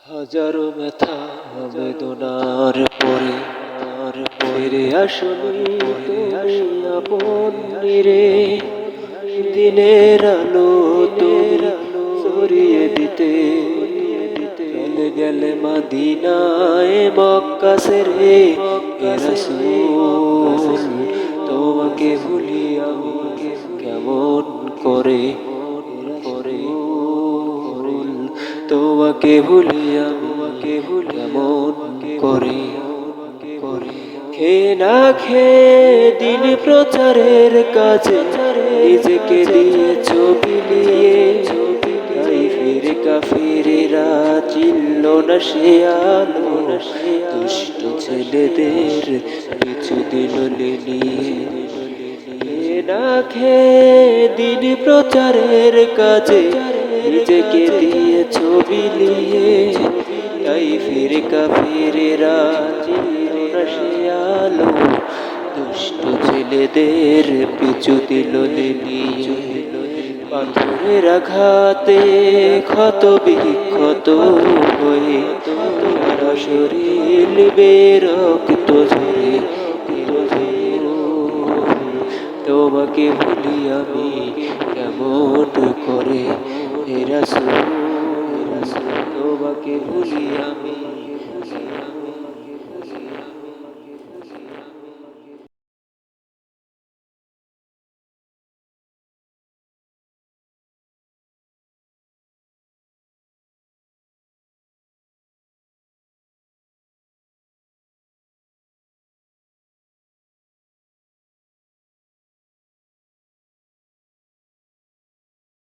হাজারো ব্যথা বেদনার পরে ফিরে আসনি তুমি আপন রে। দিনের আলো সরিয়ে দিতে চলে গেলে মদিনায় মক্কা ছেড়ে রাসূল। তোমাকে ভুলি আমি কেমন করে, তোমাকে ভুলি আমি কেমন করে। খেয়ে না খেয়ে দিন প্রচারের কাজে নিজেকে দিয়েছ বিলিয়ে। ফিরে কাফিরেরা চিনল না সে আলো, দুষ্ট ছেলেদের পিছু দিল লিলিয়ে। না খেয়ে দিন প্রচারের কাজে নিজেকে দিয়েছ বিলিয়ে। তাই ফিরে কাফিরেরা চিনল না সে আলো, দুষ্ট ছেলেদের পিছু দিল লিলিয়ে। পাথরের আঘাতে ক্ষত বিক্ষত হয়ে সারা শরীর বেরক্ত ঝরে। তোমাকে ভুলি আমি কেমন করে হে রাসূল, তোমাকে ভুলি আমি।